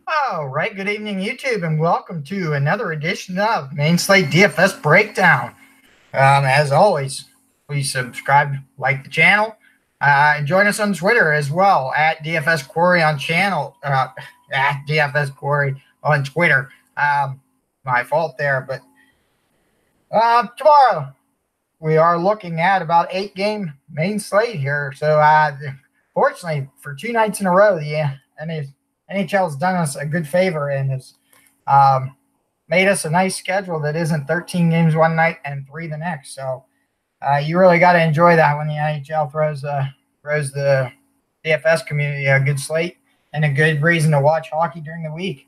All right, good evening, YouTube, and welcome to another edition of Main Slate DFS Breakdown. As always, please subscribe, like the channel, and join us on Twitter as well at DFS Quarry on channel, at DFS Quarry on Twitter. My fault there, but tomorrow we are looking at about 8-game main slate here. So, fortunately, for 2 nights in a row, the NHL has done us a good favor and has made us a nice schedule that isn't 13 games one night and 3 the next. So you really got to enjoy that when the NHL throws the DFS community a good slate and a good reason to watch hockey during the week.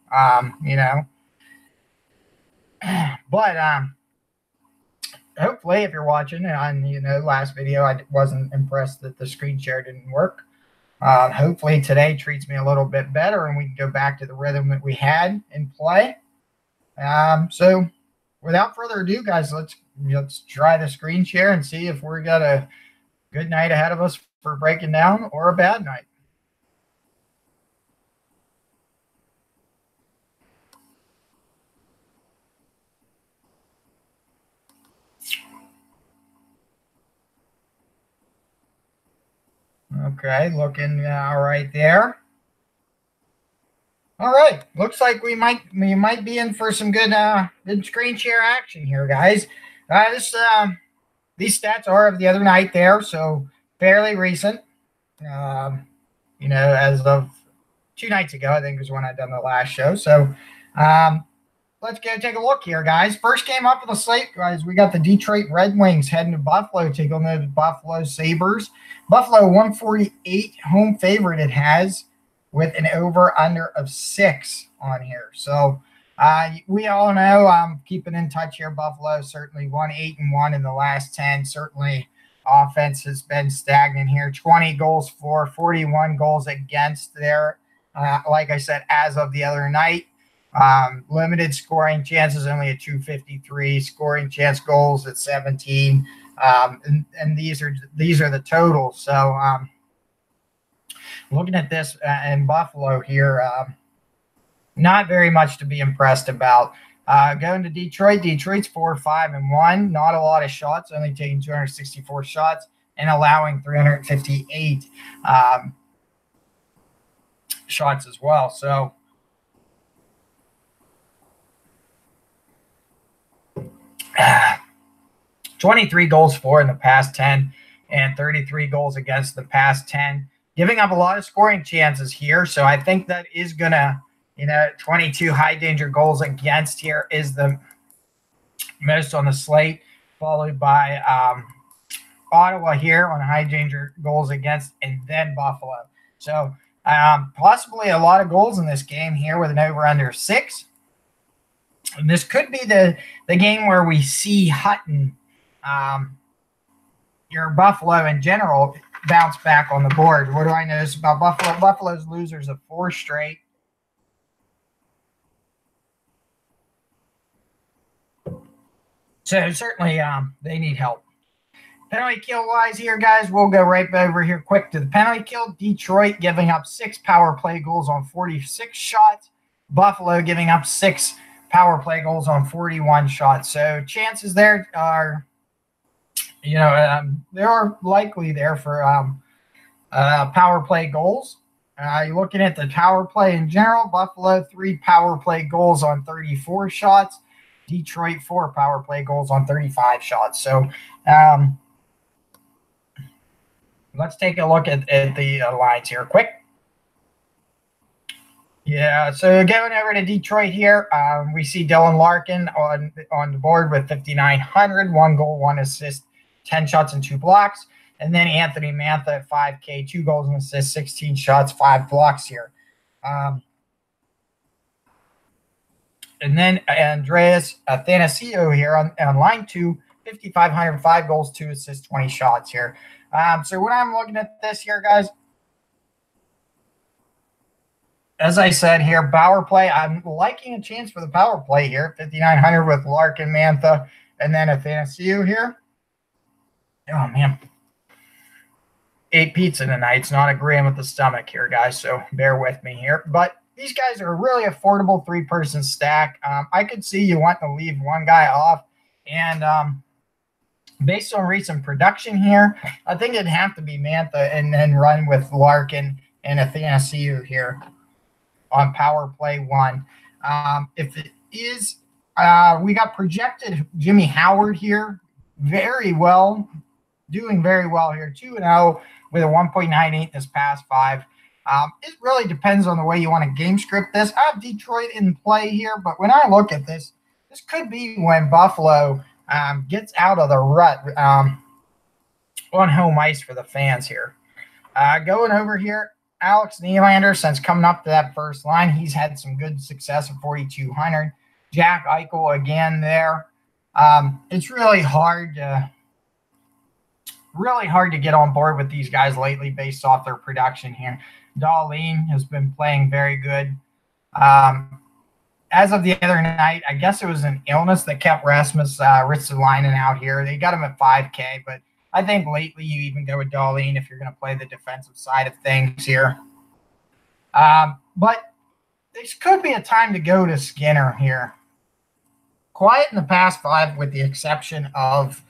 But hopefully, if you're watching on last video, I wasn't impressed that the screen share didn't work. Hopefully today treats me a little bit better and we can go back to the rhythm that we had in play. So without further ado, guys, let's try the screen share and see if we got a good night ahead of us for breaking down or a bad night. Okay, looking all right there. All right, looks like we might be in for some good screen share action here, guys. These stats are of the other night there, so fairly recent. As of 2 nights ago, I think was when I done the last show. So let's go take a look here, guys. First game up on the slate, guys, we got the Detroit Red Wings heading to Buffalo, taking on the Buffalo Sabres. Buffalo 148 home favorite it has, with an over-under of 6 on here. So we all know I'm keeping in touch here. Buffalo certainly won 8-1 in the last 10. Certainly offense has been stagnant here. 20 goals for, 41 goals against there. Like I said, as of the other night. Limited scoring chances, only a 253. Scoring chance goals at 17. And these are the totals. So looking at this in Buffalo here, not very much to be impressed about. Going to Detroit. Detroit's 4-5-1. Not a lot of shots, only taking 264 shots and allowing 358 shots as well. So 23 goals for in the past 10 and 33 goals against the past 10. Giving up a lot of scoring chances here. So I think that is going to, 22 high danger goals against here is the most on the slate, followed by Ottawa here on high danger goals against, and then Buffalo. So possibly a lot of goals in this game here with an over under 6. And this could be the game where we see Hutton, your Buffalo in general, bounce back on the board. What do I notice about Buffalo? Buffalo's losers of 4 straight. So certainly they need help. Penalty kill wise here, guys, we'll go right over here quick to the penalty kill. Detroit giving up 6 power play goals on 46 shots. Buffalo giving up 6 power play goals on 41 shots. So chances there are, they are likely there for power play goals. You're looking at the power play in general. Buffalo 3 power play goals on 34 shots. Detroit 4 power play goals on 35 shots. So let's take a look at the lines here quick. Yeah, so going over to Detroit here, we see Dylan Larkin on the board with 5,900, 1 goal, 1 assist, 10 shots and 2 blocks. And then Anthony Mantha at 5K, 2 goals and assists, 16 shots, 5 blocks here. And then Andreas Athanasiou here on line 2, 5,500, 5 goals, 2 assists, 20 shots here. So when I'm looking at this here, guys, as I said here, power play, I'm liking a chance for the power play here. 5,900 with Larkin, Mantha, and then Athanasiou here. Oh, man. ate pizza tonight. It's not agreeing with the stomach here, guys, so bear with me here. But these guys are a really affordable 3-person stack. I could see you want to leave one guy off, and based on recent production here, I think it'd have to be Mantha and then run with Larkin and Athanasiou here on power play 1. If it is, we got projected Jimmy Howard here very well, doing very well here, 2-0 with a 1.98 this past 5. It really depends on the way you want to game script this. I have Detroit in play here, but when I look at this, this could be when Buffalo gets out of the rut on home ice for the fans here. Going over here, Alex Nylander, since coming up to that first line, he's had some good success at 4,200. Jack Eichel again there. It's really hard to get on board with these guys lately based off their production here. Darlene has been playing very good. As of the other night, I guess it was an illness that kept Rasmus Ristolainen out here. They got him at 5K, but I think lately you even go with Darlene if you're going to play the defensive side of things here. But this could be a time to go to Skinner here. Quiet in the past 5 with the exception of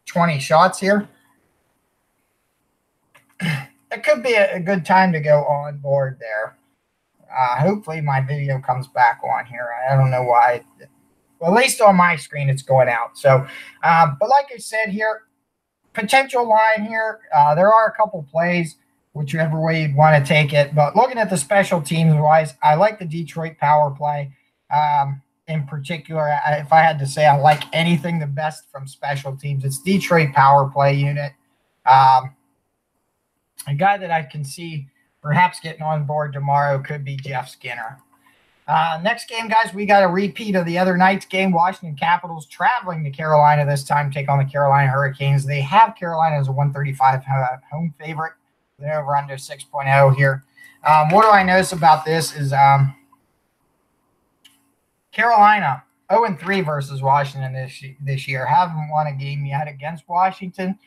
20 shots here. It could be a good time to go on board there. Hopefully my video comes back on here. I don't know why. Well, at least on my screen it's going out. So, but like I said here, potential line here. There are a couple plays, whichever way you'd want to take it. But looking at the special teams wise, I like the Detroit power play. In particular, if I had to say I like anything the best from special teams, it's Detroit power play unit. A guy that I can see perhaps getting on board tomorrow could be Jeff Skinner. Next game, guys, we got a repeat of the other night's game. Washington Capitals traveling to Carolina this time, take on the Carolina Hurricanes. They have Carolina as a 135 home favorite. They're over under 6.0 here. What do I notice about this is Carolina 0-3 versus Washington this year. Haven't won a game yet against Washington.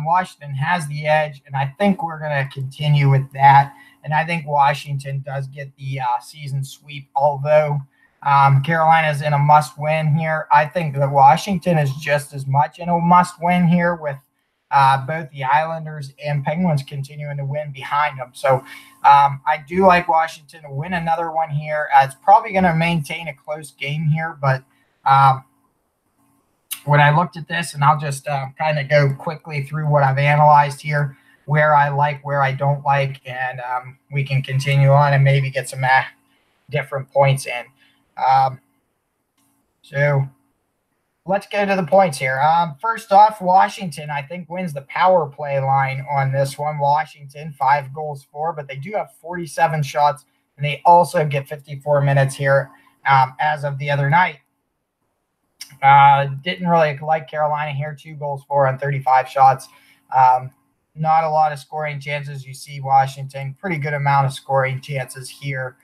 Washington has the edge, and I think we're going to continue with that. And I think Washington does get the season sweep, although Carolina is in a must-win here. I think that Washington is just as much in a must-win here with both the Islanders and Penguins continuing to win behind them. So I do like Washington to win another one here. It's probably going to maintain a close game here, but when I looked at this, and I'll just kind of go quickly through what I've analyzed here, where I like, where I don't like, and we can continue on and maybe get some different points in. So let's go to the points here. First off, Washington, I think, wins the power play line on this one. Washington, 5 goals for, but they do have 47 shots, and they also get 54 minutes here as of the other night. Didn't really like Carolina here, 2 goals for on 35 shots. Not a lot of scoring chances. You see Washington, pretty good amount of scoring chances here.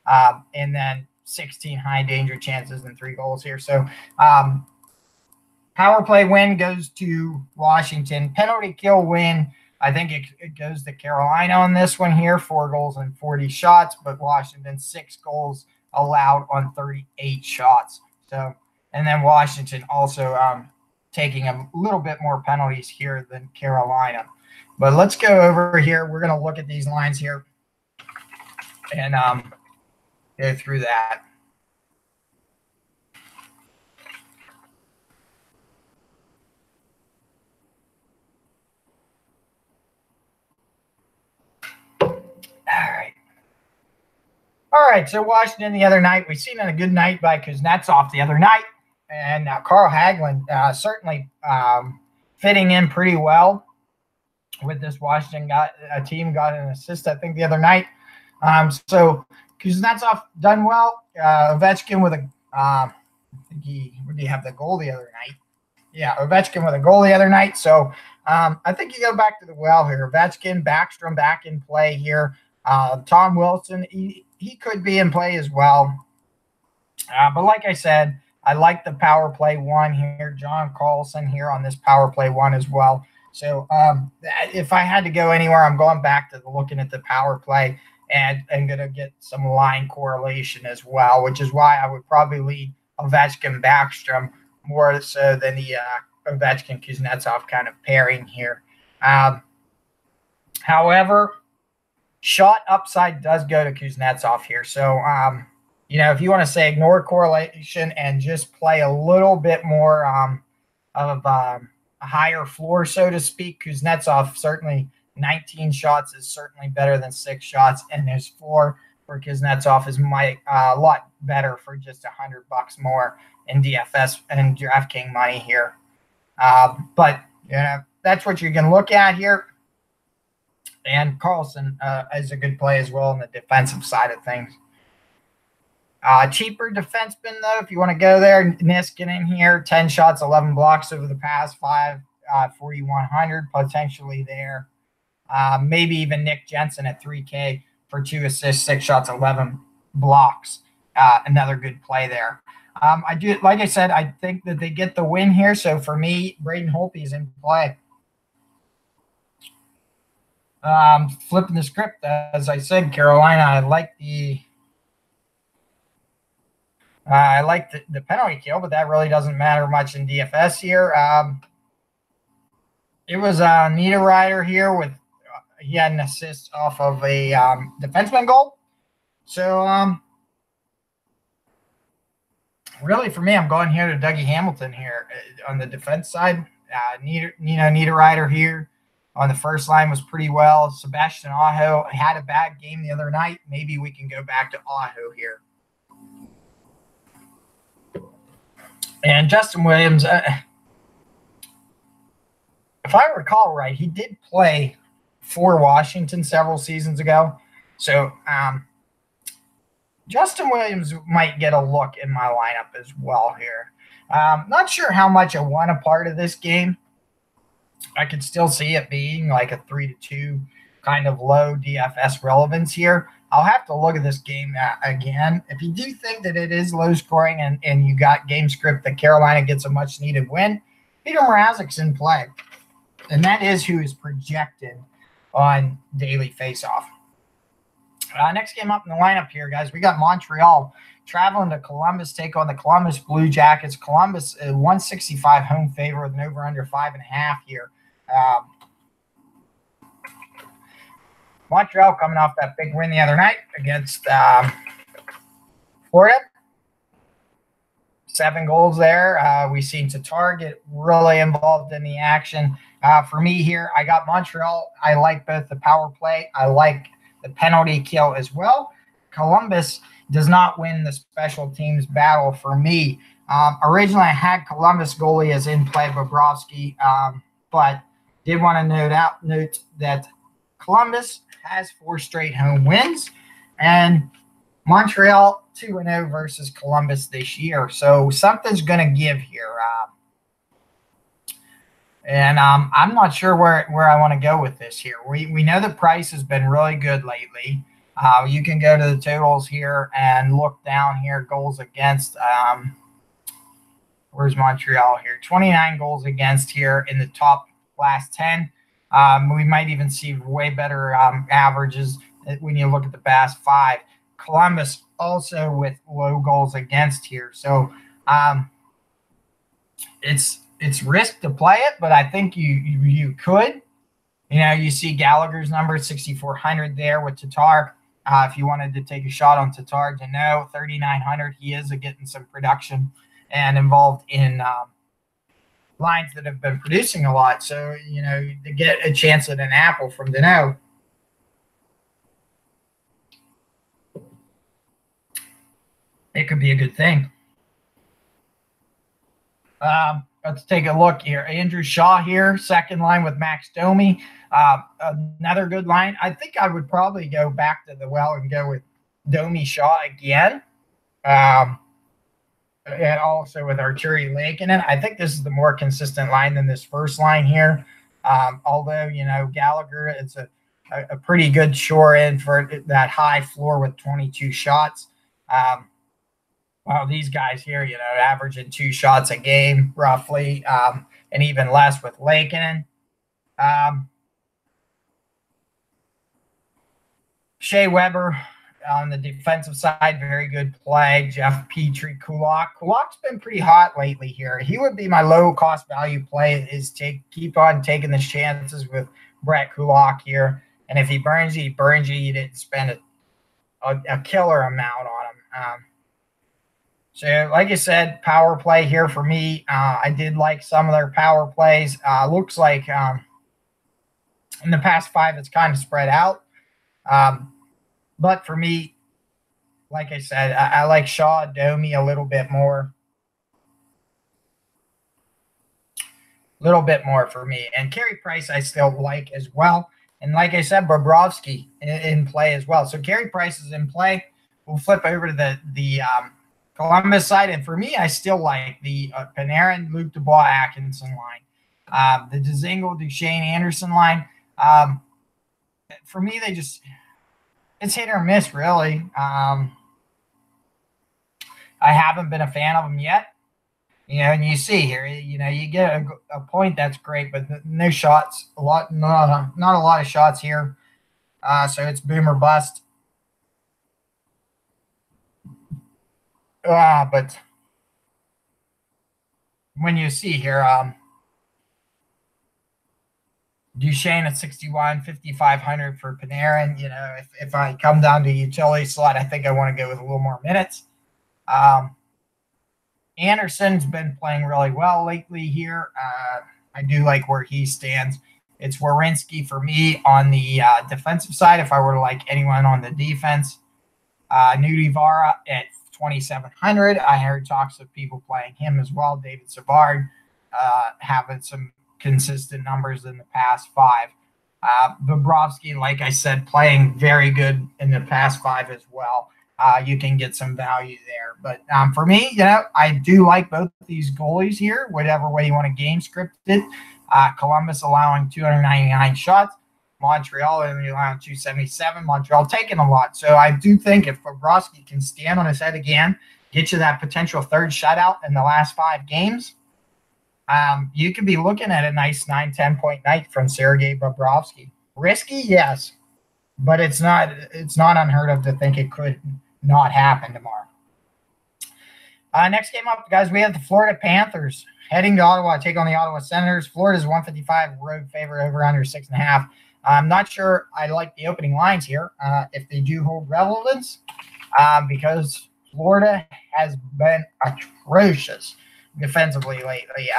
And then 16 high danger chances and 3 goals here. So power play win goes to Washington. Penalty kill win, I think it goes to Carolina on this one here, 4 goals and 40 shots, but Washington 6 goals allowed on 38 shots. So, and then Washington also taking a little bit more penalties here than Carolina. But let's go over here. We're going to look at these lines here and go through that. All right, so Washington the other night, we've seen a good night by Kuznetsov the other night, and Carl Hagelin certainly fitting in pretty well with this Washington team. Got an assist, I think, the other night. So Kuznetsov done well. Ovechkin with a I think did he have the goal the other night? Yeah, Ovechkin with a goal the other night. So I think you go back to the well here. Ovechkin, Bäckström back in play here. Tom Wilson, he could be in play as well. But like I said, I like the power play one here. John Carlson here on this power play one as well. So if I had to go anywhere, I'm going back to looking at the power play and going to get some line correlation as well, which is why I would probably lead Ovechkin Backstrom more so than the Ovechkin Kuznetsov kind of pairing here. However, shot upside does go to Kuznetsov here. So, if you want to say ignore correlation and just play a little bit more of a higher floor, so to speak, Kuznetsov certainly 19 shots is certainly better than 6 shots, and his floor for Kuznetsov is a lot better for just $100 more in DFS and DraftKings money here. But that's what you can look at here. And Carlson is a good play as well on the defensive side of things. Cheaper defenseman, though, if you want to go there, Niskanen here, 10 shots, 11 blocks over the past 5, 4,100 potentially there. Maybe even Nick Jensen at 3K for 2 assists, 6 shots, 11 blocks. Another good play there. Like I said, I think that they get the win here. So for me, Braden Holtby is in play. Flipping the script, as I said, Carolina, I like the penalty kill, but that really doesn't matter much in DFS here. It was Niederreiter here he had an assist off of a defenseman goal. So really for me, I'm going here to Dougie Hamilton here on the defense side. Niederreiter here on the first line was pretty well. Sebastian Aho had a bad game the other night. Maybe we can go back to Aho here. And Justin Williams, if I recall right, he did play for Washington several seasons ago. So Justin Williams might get a look in my lineup as well here. Not sure how much I want a part of this game. I could still see it being like a 3-2 kind of low DFS relevance here. I'll have to look at this game again. If you do think that it is low scoring and you got game script that Carolina gets a much needed win, Peter Mrazek's in play. And that is who is projected on daily faceoff. Next game up in the lineup here, guys, we got Montreal traveling to Columbus, take on the Columbus Blue Jackets. Columbus, 165 home favor with an over-under 5.5 here. Montreal coming off that big win the other night against Florida. 7 goals there. We've seen Tatar get really involved in the action. For me here, I got Montreal. I like both the power play. I like the penalty kill as well. Columbus does not win the special teams battle for me. Originally, I had Columbus goalie as in play, Bobrovsky, but did want to note that Columbus has 4 straight home wins, and Montreal 2-0 versus Columbus this year. So something's going to give here. And I'm not sure where I want to go with this here. We know the price has been really good lately. You can go to the totals here and look down here, goals against. Where's Montreal here? 29 goals against here in the top last 10. We might even see way better averages when you look at the past 5. Columbus also with low goals against here. So it's risk to play it, but I think you could. You see Gallagher's number 6,400 there with Tatar. If you wanted to take a shot on Tatar, 3,900. He is getting some production and involved in lines that have been producing a lot. So, to get a chance at an apple from Dano. It could be a good thing. Let's take a look here. Andrew Shaw here, second line with Max Domi. Another good line. I think I would probably go back to the well and go with Domi Shaw again. And also with Arturi Lankinen. I think this is the more consistent line than this first line here. Although, Gallagher, it's a pretty good shore in for that high floor with 22 shots. Well, these guys here, averaging 2 shots a game roughly, and even less with Lankinen. Shea Weber on the defensive side, very good play. Jeff Petrie, Kulak. Kulak's been pretty hot lately here. He would be my low-cost value play, is keep on taking the chances with Brett Kulak here. And if he burns you, he burns you. You didn't spend a killer amount on him. So, like I said, power play here for me. I did like some of their power plays. Looks like in the past 5, it's kind of spread out. But for me, like I said, I like Shaw, Domi a little bit more. A little bit more for me. And Carey Price I still like as well. And like I said, Bobrovsky in play as well. So Carey Price is in play. We'll flip over to the Columbus side. And for me, I still like the Panarin, Luke Dubois, Atkinson line. The Dzingel, Duchesne, Anderson line. For me, it's hit or miss, really. I haven't been a fan of them yet. And you see here, you get a point, that's great, but no shots, not a lot of shots here. So it's boom or bust. But when you see here, Duchesne at 61, 5,500 for Panarin. If I come down to utility slot, I think I want to go with a little more minutes. Anderson's been playing really well lately here. I do like where he stands. It's Werenski for me on the defensive side. If I were to like anyone on the defense, Nudi Vara at 2,700. I heard talks of people playing him as well. David Savard having some consistent numbers in the past 5. Bobrovsky, like I said, playing very good in the past 5 as well. You can get some value there. But for me, I do like both these goalies here, whatever way you want to game script it. Columbus allowing 299 shots. Montreal only allowing 277. Montreal taking a lot. So I do think if Bobrovsky can stand on his head again, get you that potential 3rd shutout in the last 5 games, you could be looking at a nice 9-10 point night from Sergei Bobrovsky. Risky, yes, but it's not unheard of to think it could not happen tomorrow. Next game up, guys, we have the Florida Panthers heading to Ottawa to take on the Ottawa Senators. Florida's 155 road favorite, over under 6.5. I'm not sure I like the opening lines here if they do hold relevance, because Florida has been atrocious defensively lately.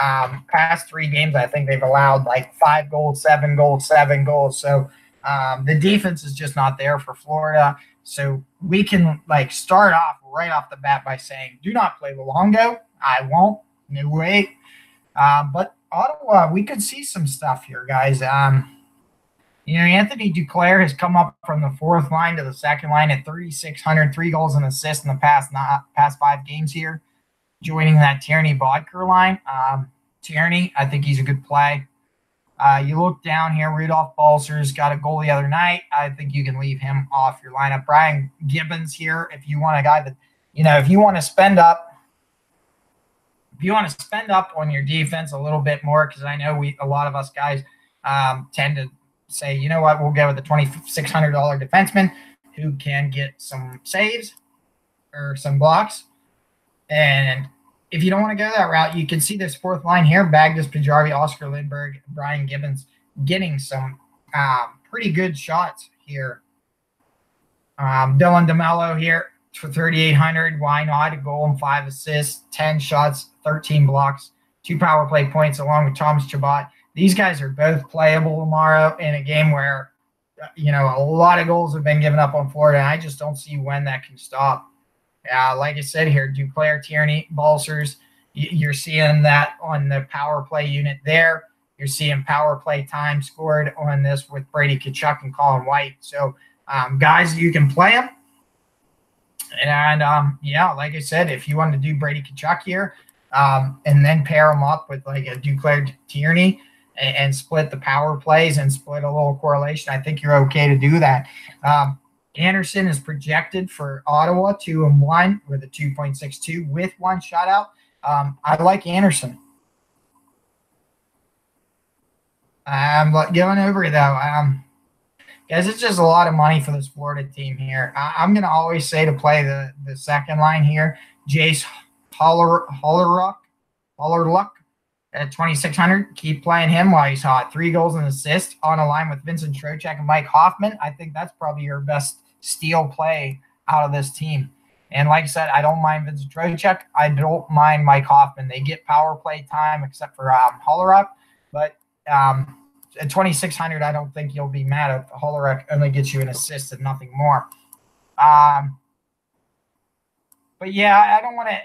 Past 3 games, I think they've allowed like 5 goals, 7 goals, 7 goals. So the defense is just not there for Florida. So we can start off right off the bat by saying, do not play Luongo. I won't. No way. But Ottawa, we could see some stuff here, guys. Anthony Duclair has come up from the 4th line to the 2nd line at 3,600, 3 goals and assists in the past 5 games here, joining that Tierney-Bodker line. Tierney, I think he's a good play. You look down here, Rudolph Balcers got a goal the other night. I think you can leave him off your lineup. Brian Gibbons here, if you want a guy that, if you want to spend up on your defense a little bit more, because I know a lot of us guys tend to say, you know what, we'll go with a $2,600 defenseman who can get some saves or some blocks. And if you don't want to go that route, you can see this 4th line here, Bagdas, Pajari, Oscar Lindbergh, Brian Gibbons getting some pretty good shots here. Dylan DeMello here for 3,800. Why not? A goal and 5 assists, 10 shots, 13 blocks, 2 power play points along with Thomas Chabot. These guys are both playable tomorrow in a game where, a lot of goals have been given up on Florida, and I just don't see when that can stop. Like I said here, Duclair, Tierney, Balcers, you're seeing that on the power play unit there. You're seeing power play time scored on this with Brady Tkachuk and Colin White. So, guys, you can play them. And, like I said, if you want to do Brady Tkachuk here and then pair them up with like a Duclair Tierney and split the power plays and split a little correlation, I think you're okay to do that. Anderson is projected for Ottawa 2-1 with a 2.62 with 1 shutout. I like Anderson. But going over though, guys, it's just a lot of money for this Florida team here. I'm going to always say to play the second line here. Jace Hollerluck at 2,600. Keep playing him while he's hot. 3 goals and assists on a line with Vincent Trocheck and Mike Hoffman. I think that's probably your best steal play out of this team. And like I said, I don't mind Vincent Trocheck. I don't mind Mike Hoffman. They get power play time except for Hollerluck. But at 2,600, I don't think you'll be mad if Hollerluck only gets you an assist and nothing more. But yeah, I don't want to,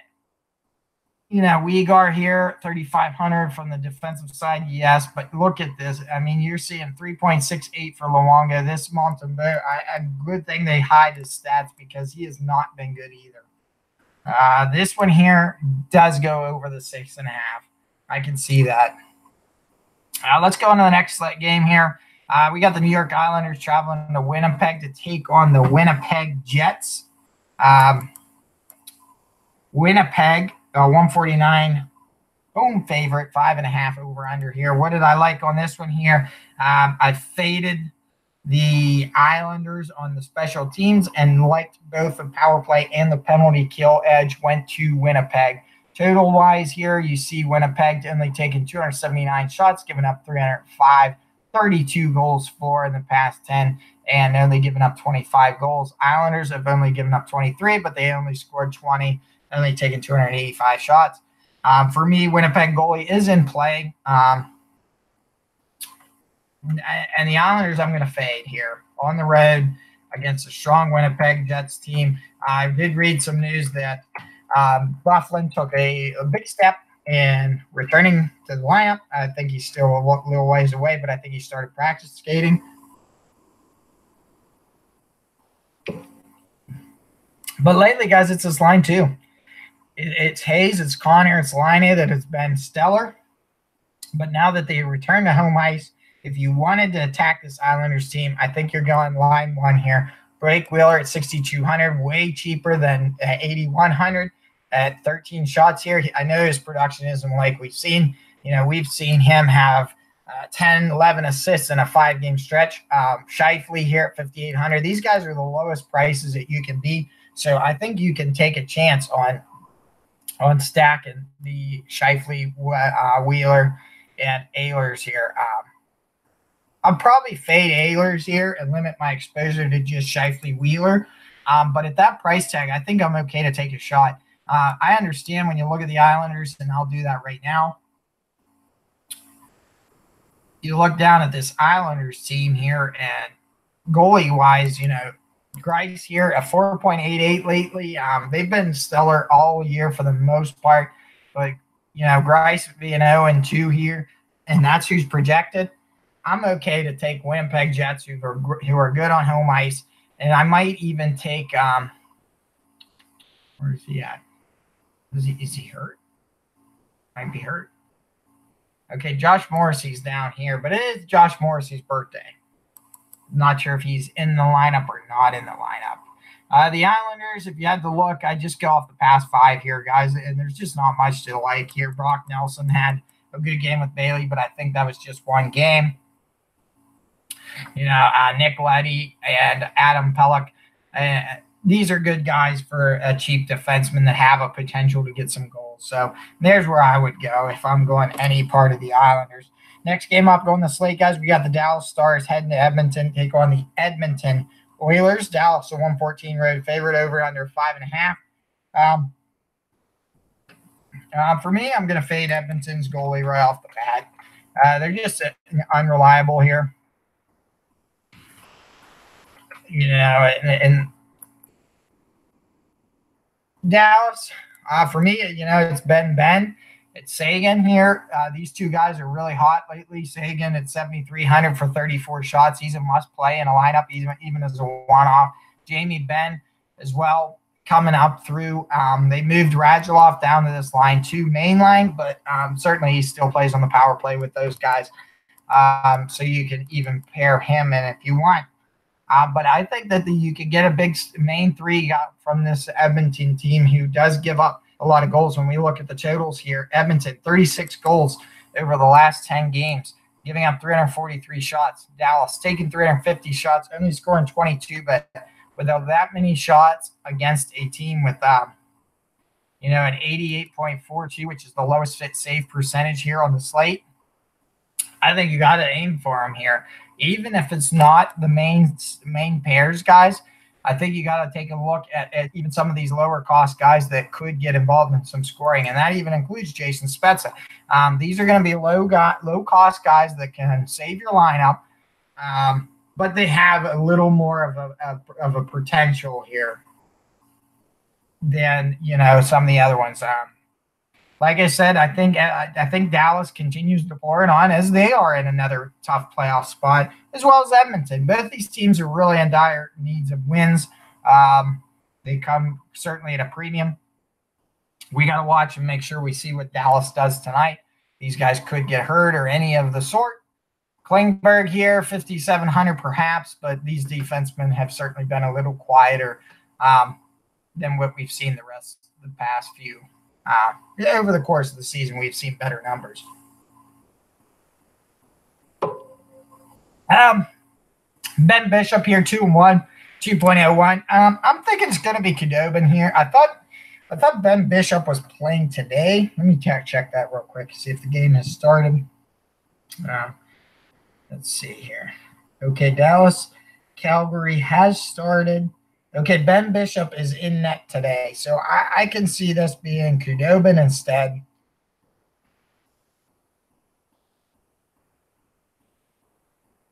Uyghur here, 3,500 from the defensive side, yes. But look at this. I mean, you're seeing 3.68 for Luongo. This Mantha, a good thing they hide his stats because he has not been good either. This one here does go over the 6.5. I can see that. Let's go into the next game here. We got the New York Islanders traveling to Winnipeg to take on the Winnipeg Jets. Winnipeg, 149, home favorite, 5.5 over under here. What did I like on this one here? I faded the Islanders on the special teams and liked both the power play and the penalty kill edge went to Winnipeg. Total-wise here, you see Winnipeg only taking 279 shots, giving up 305, 32 goals for in the past 10, and only giving up 25 goals. Islanders have only given up 23, but they only scored 20, only taking 285 shots. For me, Winnipeg goalie is in play. And the Islanders, I'm going to fade here on the road against a strong Winnipeg Jets team. I did read some news that Byfuglien took a big step in returning to the lineup. I think he's still a little ways away, but I think he started practice skating. But lately, guys, it's this line too. It's Hayes, it's Connor, it's Laine that has been stellar. But now that they return to home ice, if you wanted to attack this Islanders team, I think you're going line one here. Blake Wheeler at 6,200, way cheaper than 8,100 at 13 shots here. I know his production isn't like we've seen. We've seen him have 10, 11 assists in a 5-game stretch. Scheifele here at 5,800. These guys are the lowest prices that you can be. So I think you can take a chance on stacking the Scheifele, Wheeler, and Ehlers here. I'll probably fade Ehlers here and limit my exposure to just Scheifele, Wheeler. But at that price tag, I think I'm okay to take a shot. I understand when you look at the Islanders, and I'll do that right now. You look down at this Islanders team here, and goalie-wise, Grice here at 4.88 lately. They've been stellar all year for the most part. But, Grice being 0-2 here, and that's who's projected. I'm okay to take Winnipeg Jets who are good on home ice. And I might even take where is he at? Is he hurt? Might be hurt. Okay, Josh Morrissey's down here, but it is Josh Morrissey's birthday. Not sure if he's in the lineup or not in the lineup. The Islanders, if you had to look, I just go off the past 5 here, guys, and there's just not much to like here. Brock Nelson had a good game with Bailey, but I think that was just one game. Nick Leddy and Adam Pelech. These are good guys for a cheap defenseman that have a potential to get some goals. So there's where I would go if I'm going any part of the Islanders. Next game up on the slate, guys, we got the Dallas Stars heading to Edmonton, take on the Edmonton Oilers. Dallas, a 114 road favorite, over under 5.5. For me, I'm going to fade Edmonton's goalie right off the bat. They're just unreliable here. And Dallas, for me, it's Ben. It's Sagan here. These two guys are really hot lately. Sagan at 7,300 for 34 shots. He's a must-play in a lineup, even as a one-off. Jamie Benn as well coming up through. They moved Radulov down to this line 2 main line, but certainly he still plays on the power play with those guys. So you can even pair him in if you want. But I think that you could get a big main 3 from this Edmonton team who does give up a lot of goals. When we look at the totals here, Edmonton, 36 goals over the last 10 games. giving up 343 shots. Dallas taking 350 shots, only scoring 22, but without that many shots against a team with, an 88.42, which is the lowest fit save percentage here on the slate, I think you got to aim for them here. Even if it's not the main pairs, guys, I think you got to take a look at even some of these lower cost guys that could get involved in some scoring, and that even includes Jason Spezza. These are going to be low cost guys that can save your lineup, but they have a little more of a potential here than some of the other ones. Like I said, I think Dallas continues to pour it on, as they are in another tough playoff spot, as well as Edmonton. Both these teams are really in dire needs of wins. They come certainly at a premium. We got to watch and make sure we see what Dallas does tonight. These guys could get hurt or any of the sort. Klingberg here, 5,700 perhaps, but these defensemen have certainly been a little quieter than what we've seen the rest of the past few. Over the course of the season, we've seen better numbers. Ben Bishop here, 2-1, 2.01. I'm thinking it's going to be Khudobin here. I thought Ben Bishop was playing today. Let me check that real quick, see if the game has started. Let's see here. Okay, Dallas, Calgary has started. Okay, Ben Bishop is in net today, so I can see this being Khudobin instead.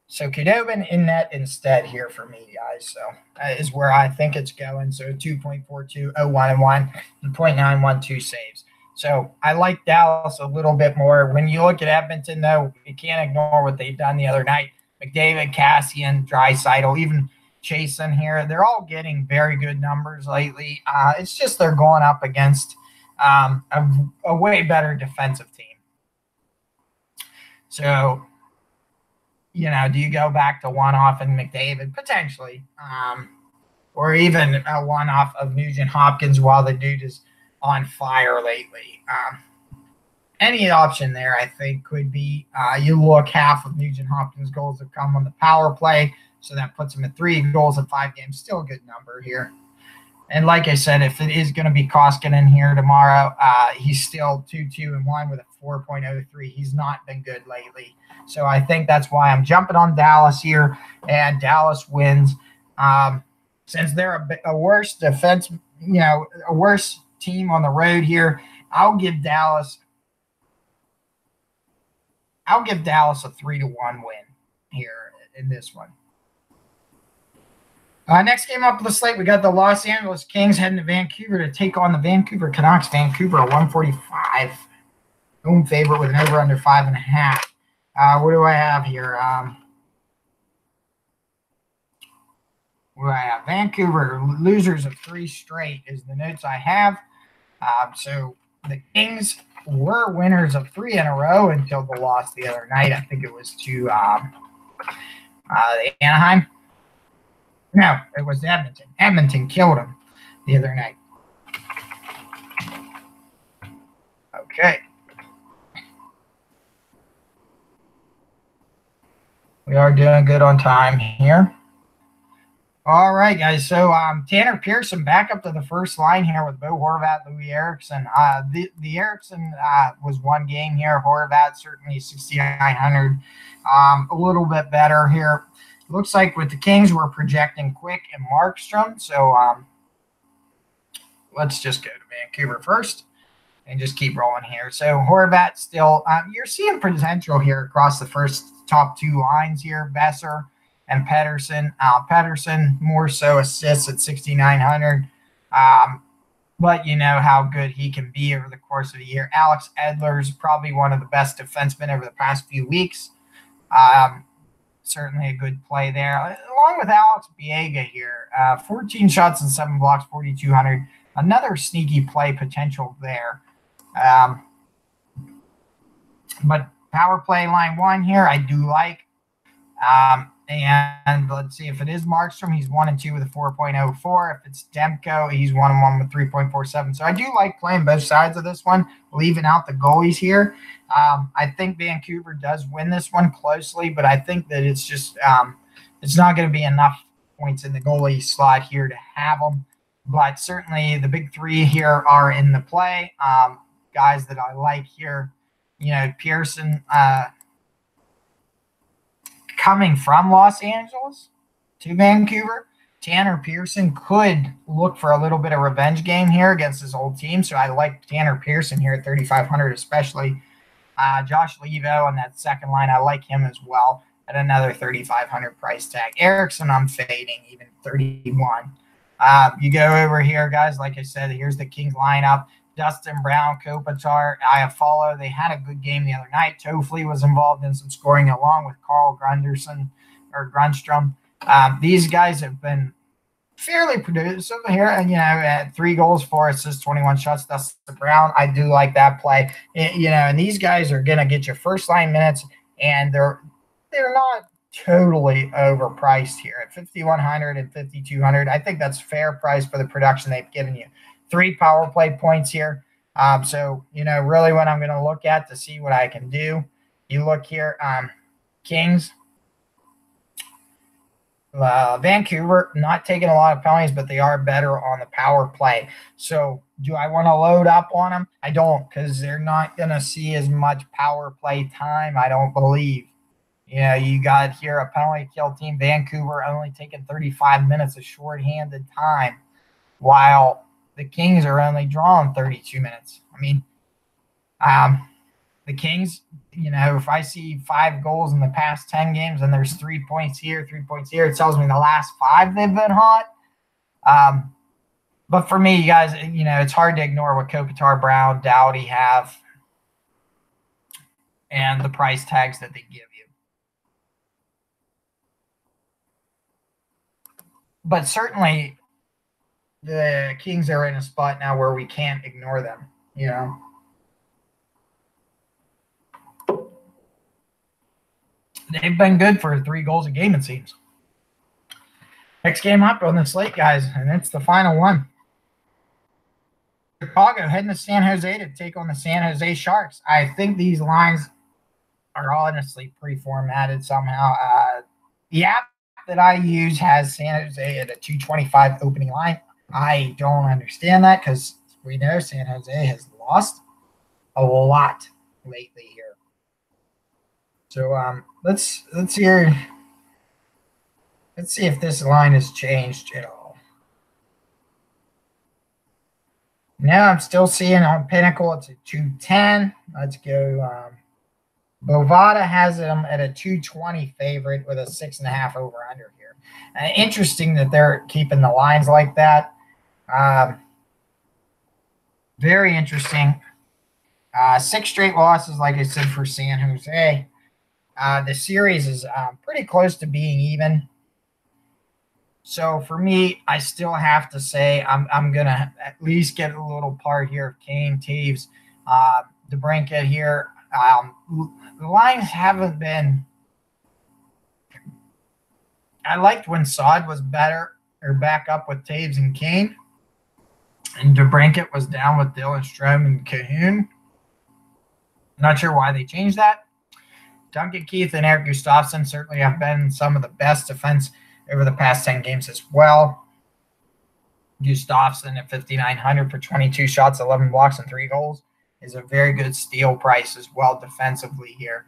So Khudobin in net instead here for me, guys. So that is where I think it's going. So 2.42, 0.1 and 0.912 saves. So I like Dallas a little bit more. When you look at Edmonton, though, you can't ignore what they've done the other night. McDavid, Cassian, Draisaitl, even Chasen here. They're all getting very good numbers lately. It's just they're going up against a way better defensive team. So, do you go back to one-off and McDavid? Potentially. Or even a one-off of Nugent Hopkins while the dude is on fire lately. Any option there, I think, could be. You look, half of Nugent Hopkins' goals have come on the power play, so that puts him at 3 goals in 5 games. Still a good number here. And like I said, if it is going to be Koskinen here tomorrow, he's still 2-2-1 with a 4.03. He's not been good lately. So I think that's why I'm jumping on Dallas here, and Dallas wins. Since they're a worse defense, a worse team on the road here, I'll give Dallas a 3-1 win here in this one. Next game up on the slate, we got the Los Angeles Kings heading to Vancouver to take on the Vancouver Canucks. Vancouver, 145. Home favorite with an over-under 5.5. What do I have here? What do I have? Vancouver, losers of 3 straight is the notes I have. So the Kings were winners of 3 in a row until the loss the other night. I think it was to Anaheim. No, it was Edmonton. Edmonton killed them the other night. Okay. We are doing good on time here. All right, guys. So Tanner Pearson back up to the first line here with Bo Horvat, Louis Eriksson. The Eriksson was 1 game here. Horvat certainly 6,900. A little bit better here. Looks like with the Kings, we're projecting Quick and Markstrom. So let's just go to Vancouver first and just keep rolling here. So Horvat still, you're seeing potential here across the first top 2 lines here, Besser and Pettersson. Pettersson more so assists at 6,900. But you know how good he can be over the course of the year. Alex Edler is probably one of the best defensemen over the past few weeks. Certainly a good play there. Along with Alex Biega here. 14 shots and 7 blocks, 4,200. Another sneaky play potential there. But power play line 1 here, I do like. And let's see, if it is Markstrom, he's 1-2 with a 4.04. If it's Demko, he's 1-1 with 3.47. So I do like playing both sides of this one, leaving out the goalies here. I think Vancouver does win this one closely, but I think that it's just it's not going to be enough points in the goalie slot here to have them. But certainly the big three here are in the play. Guys that I like here, Pearson, coming from Los Angeles to Vancouver, Tanner Pearson could look for a little bit of revenge game here against his old team. So I like Tanner Pearson here at 3,500, especially. Josh Levo on that second line, I like him as well at another 3,500 price tag. Erickson, I'm fading, even 31. You go over here, guys. Like I said, here's the Kings lineup. Dustin Brown, Kopitar, Iafallo. They had a good game the other night. Toffoli was involved in some scoring along with Carl Grundstrom. These guys have been fairly productive here, and at 3 goals, 4 assists, 21 shots. Dustin Brown, I do like that play. And these guys are gonna get your first line minutes, and they're not totally overpriced here at 5,100 and 5,200. I think that's fair price for the production they've given you. 3 power play points here. So, really what I'm going to look at to see what I can do. You look here, Kings, Vancouver, not taking a lot of penalties, but they are better on the power play. So do I want to load up on them? I don't, because they're not going to see as much power play time, I don't believe. You got here a penalty kill team, Vancouver only taking 35 minutes of shorthanded time, while the Kings are only drawing 32 minutes. I mean, the Kings, if I see 5 goals in the past 10 games and there's 3 points here, 3 points here, it tells me the last 5 they've been hot. But for me, you guys, it's hard to ignore what Kopitar, Brown, Doughty have and the price tags that they give you. But certainly the Kings are in a spot now where we can't ignore them, They've been good for 3 goals a game, it seems. Next game up on the slate, guys, and it's the final one. Chicago heading to San Jose to take on the San Jose Sharks. I think these lines are honestly pre-formatted somehow. The app that I use has San Jose at a 225 opening line. I don't understand that because we know San Jose has lost a lot lately here. So let's see if this line has changed at all. Now I'm still seeing on Pinnacle it's a 210. Let's go. Bovada has them at a 220 favorite with a 6.5 over under here. Interesting that they're keeping the lines like that. Very interesting. 6 straight losses, like I said, for San Jose. The series is pretty close to being even. So for me, I still have to say I'm going to at least get a little part here of Kane, Taves, DeBrincat here. The lines haven't been – I liked when Saad was better or back up with Taves and Kane, and DeBrincat was down with Dylan Strome and Cahoon. Not sure why they changed that. Duncan Keith and Eric Gustafsson certainly have been some of the best defense over the past 10 games as well. Gustafsson at 5,900 for 22 shots, 11 blocks, and 3 goals is a very good steal price as well defensively here.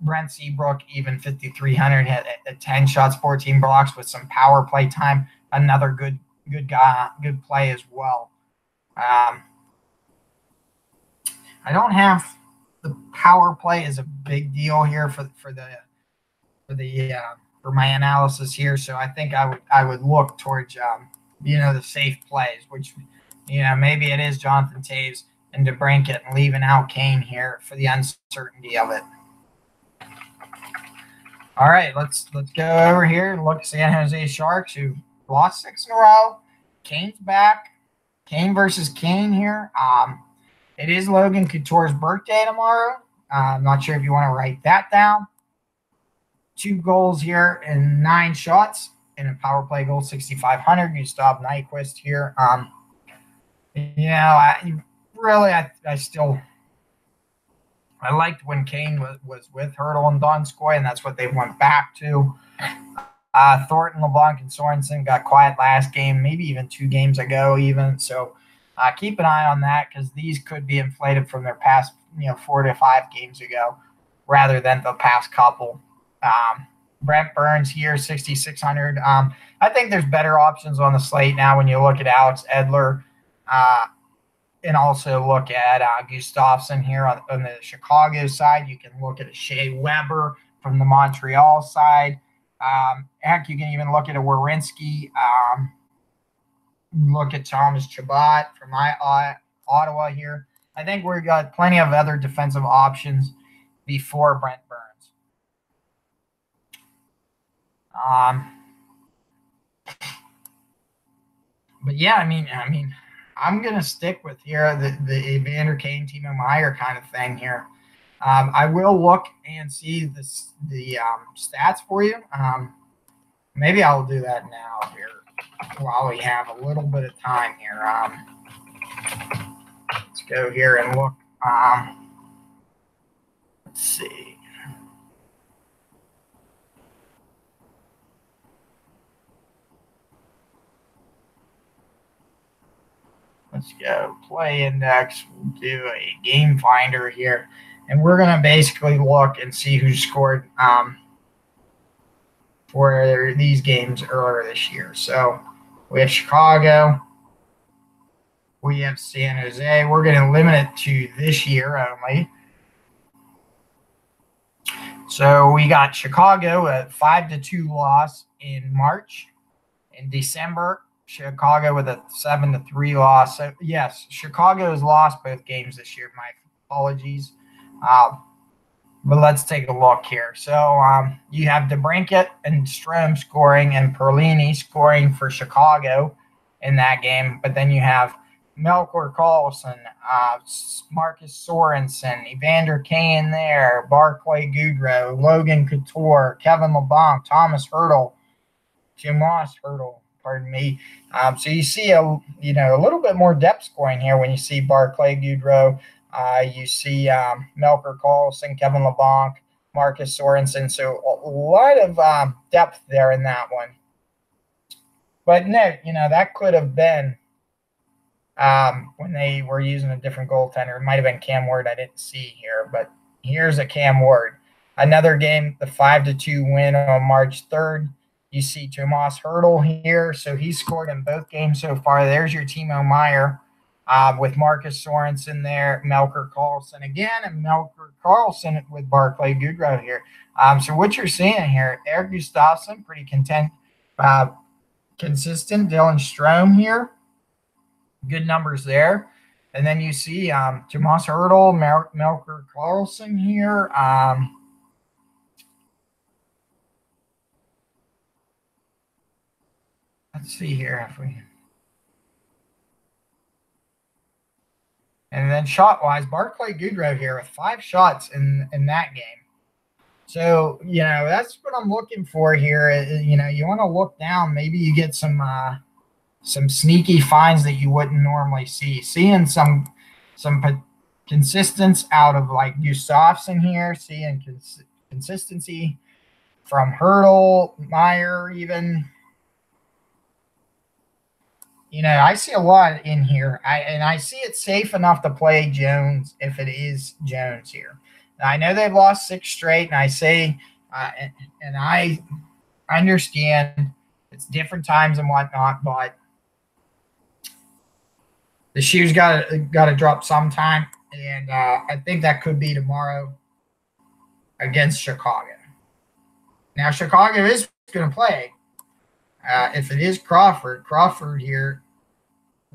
Brent Seabrook, even 5,300 at 10 shots, 14 blocks with some power play time. Another good guy, good play as well. I don't have the power play is a big deal here for my analysis here. So I think I would look towards the safe plays, which maybe it is Jonathan Taves and DeBrincat and leaving out Kane here for the uncertainty of it. All right, let's go over here and look at San Jose Sharks, who lost 6 in a row. Kane's back. Kane versus Kane here. It is Logan Couture's birthday tomorrow. I'm not sure if you want to write that down. 2 goals here and 9 shots and a power play goal, 6,500. Gustav Nyquist here. I liked when Kane was with Hurdle and Donskoy, and that's what they went back to. Thornton, LeBlanc, and Sörensen got quiet last game, maybe even 2 games ago even. So keep an eye on that because these could be inflated from their past, 4 to 5 games ago rather than the past couple. Brent Burns here, 6,600. I think there's better options on the slate now when you look at Alex Edler and also look at Gustafsson here on the Chicago side. You can look at a Shea Weber from the Montreal side. Heck, you can even look at a Werenski. Look at Thomas Chabot from Ottawa here. I think we've got plenty of other defensive options before Brent Burns. But yeah, I mean, I'm gonna stick with here the Evander Kane, Timo Meier kind of thing here. I will look and see the stats for you. Maybe I'll do that now here while we have a little bit of time here. Let's go here and look. Let's see. Let's go play index. We'll do a game finder here. And we're going to basically look and see who scored for these games earlier this year. So we have Chicago. We have San Jose. We're going to limit it to this year only. So we got Chicago a 5-2 loss in March. In December, Chicago with a 7-3 loss. So yes, Chicago has lost both games this year. My apologies. But let's take a look here. So you have DeBrincat and Strome scoring and Perlini scoring for Chicago in that game. But then you have Melker Karlsson, Marcus Sörensen, Evander Kane there, Barclay Goodrow, Logan Couture, Kevin LeBlanc, Thomas Hurdle, Tomas Hurdle. Pardon me. So you see a little bit more depth scoring here when you see Barclay Goodrow. You see Melker Karlsson, Kevin LeBlanc, Marcus Sörensen. So a lot of depth there in that one. But no, that could have been when they were using a different goaltender. It might have been Cam Ward. I didn't see here, but here's a Cam Ward. Another game, the 5-2 win on March 3rd. You see Tomas Hurdle here. So he scored in both games so far. There's your Timo Meier with Marcus Sörensen there, Melker Karlsson again, and Melker Karlsson with Barclay Goodrow here. So what you're seeing here, Erik Gustafsson, pretty consistent. Dylan Strome here, good numbers there. And then you see Tomas Hurdle, Melker Karlsson here. Let's see here if we. And then shot-wise, Barclay Goodrow here with 5 shots in that game. So, that's what I'm looking for here. You want to look down. Maybe you get some sneaky finds that you wouldn't normally see. Seeing some consistency out of like Gustafsson here. Seeing consistency from Hurdle, Meier even. I see a lot in here. I see it safe enough to play Jones if it is Jones here. Now, I know they've lost 6 straight, and I say, and I understand it's different times and whatnot, but the shoe's got to drop sometime, and I think that could be tomorrow against Chicago. Now, Chicago is going to play. If it is Crawford here,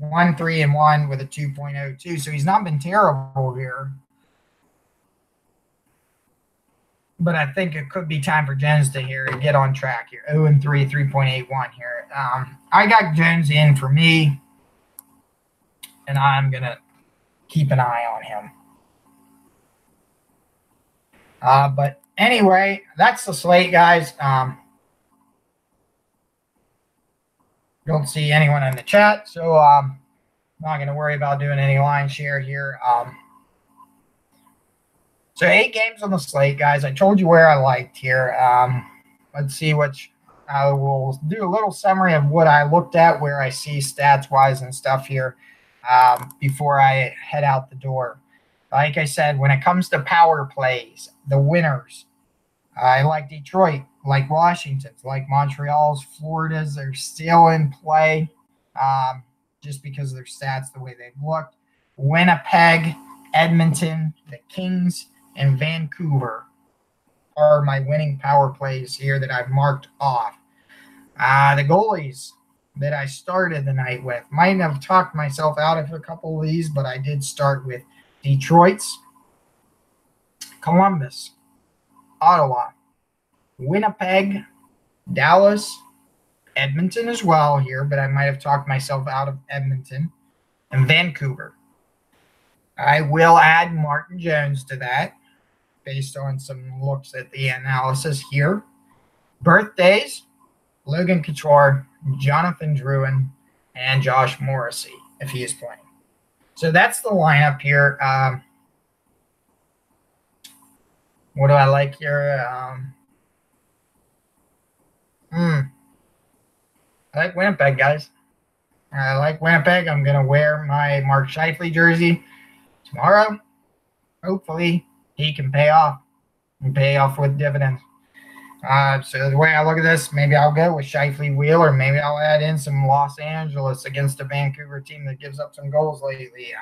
1-3-1 with a 2.02, so he's not been terrible here. But I think it could be time for Jones to get on track here. 0-3, 3.81 here. I got Jones in for me, and I'm gonna keep an eye on him. But anyway, that's the slate, guys. Don't see anyone in the chat, so not going to worry about doing any line share here. So 8 games on the slate, guys. I told you where I liked here. Let's see which. I will do a little summary of what I looked at, where I see stats-wise and stuff here before I head out the door. Like I said, when it comes to power plays, the winners, I like Detroit, like Washington's, like Montreal's, Florida's. They're still in play just because of their stats, the way they've looked. Winnipeg, Edmonton, the Kings, and Vancouver are my winning power plays here that I've marked off. The goalies that I started the night with, might have talked myself out of a couple of these, but I did start with Detroit's, Columbus, Ottawa, Winnipeg, Dallas, Edmonton as well here, but I might have talked myself out of Edmonton, and Vancouver. I will add Martin Jones to that based on some looks at the analysis here. Birthdays, Logan Couture, Jonathan Drouin, and Josh Morrissey, if he is playing. So that's the lineup here. What do I like here? I like Winnipeg, guys. I like Winnipeg. I'm going to wear my Mark Scheifele jersey tomorrow. Hopefully, he can pay off and pay off with dividends. So the way I look at this, maybe I'll go with Scheifele Wheel, or maybe I'll add in some Los Angeles against a Vancouver team that gives up some goals lately.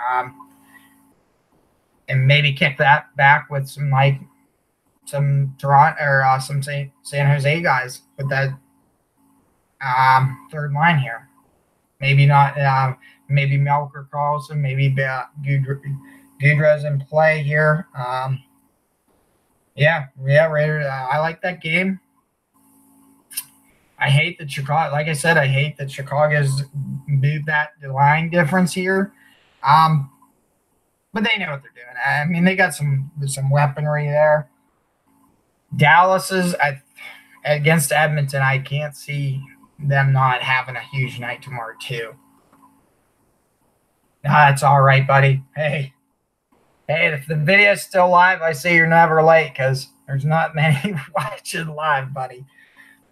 And maybe kick that back with some Toronto or some San Jose guys with that third line here. Maybe not. Maybe Melker Carlson. Maybe Gudrez in play here. Yeah, Raiders. I like that game. I hate that Chicago. Like I said, I hate that Chicago's moved that line difference here. But they know what they're doing. I mean, they got some weaponry there. Dallas's against Edmonton. I can't see them not having a huge night tomorrow too. It's all right, buddy. Hey, if the video's still live, I say you're never late because there's not many watching live, buddy.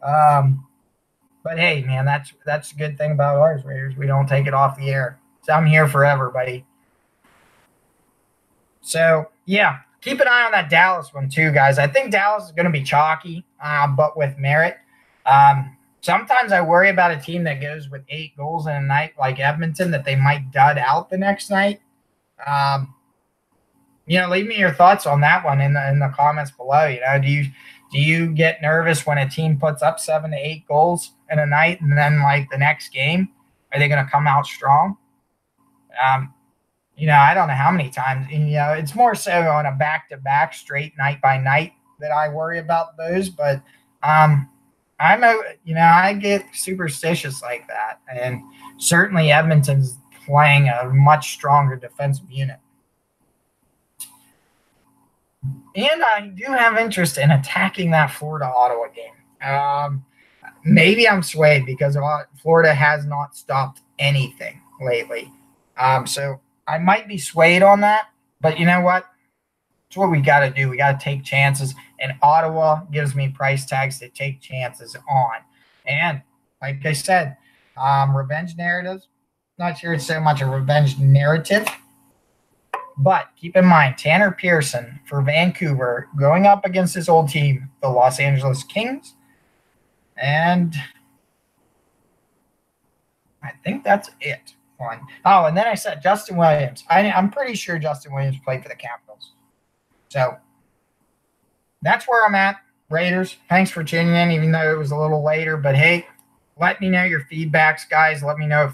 But hey, man, that's a good thing about ours, Raiders. We don't take it off the air. So I'm here forever, buddy. So, yeah, keep an eye on that Dallas one too, guys. I think Dallas is going to be chalky, but with merit. Sometimes I worry about a team that goes with 8 goals in a night like Edmonton, that they might dud out the next night. Leave me your thoughts on that one in the comments below. Do you get nervous when a team puts up 7 to 8 goals in a night, and then like the next game, are they going to come out strong? I don't know how many times. It's more so on a back-to-back, straight night by night that I worry about those. But I get superstitious like that, and certainly Edmonton's playing a much stronger defensive unit. And I do have interest in attacking that Florida-Ottawa game. Maybe I'm swayed because Florida has not stopped anything lately. So I might be swayed on that. But you know what? It's what we got to do. We got to take chances. And Ottawa gives me price tags to take chances on. And like I said, revenge narratives. Not sure it's so much a revenge narrative. But keep in mind, Tanner Pearson for Vancouver going up against his old team, the Los Angeles Kings. And I think that's it. Oh, and then I said Justin Williams. I'm pretty sure Justin Williams played for the Capitals. So that's where I'm at, Raiders. Thanks for tuning in, even though it was a little later. But, hey, let me know your feedbacks, guys. Let me know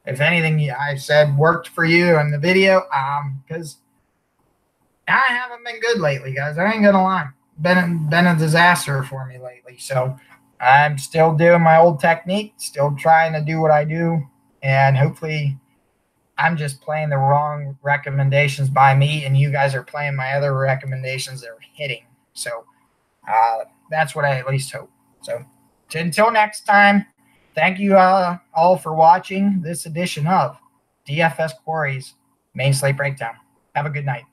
if anything I said worked for you in the video, because I haven't been good lately, guys. I ain't going to lie. Been a disaster for me lately. So I'm still doing my old technique, still trying to do what I do, and hopefully I'm just playing the wrong recommendations by me, and you guys are playing my other recommendations that are hitting. So That's what I at least hope. So until next time, thank you all for watching this edition of DFS Quarry's Main Slate Breakdown. Have a good night.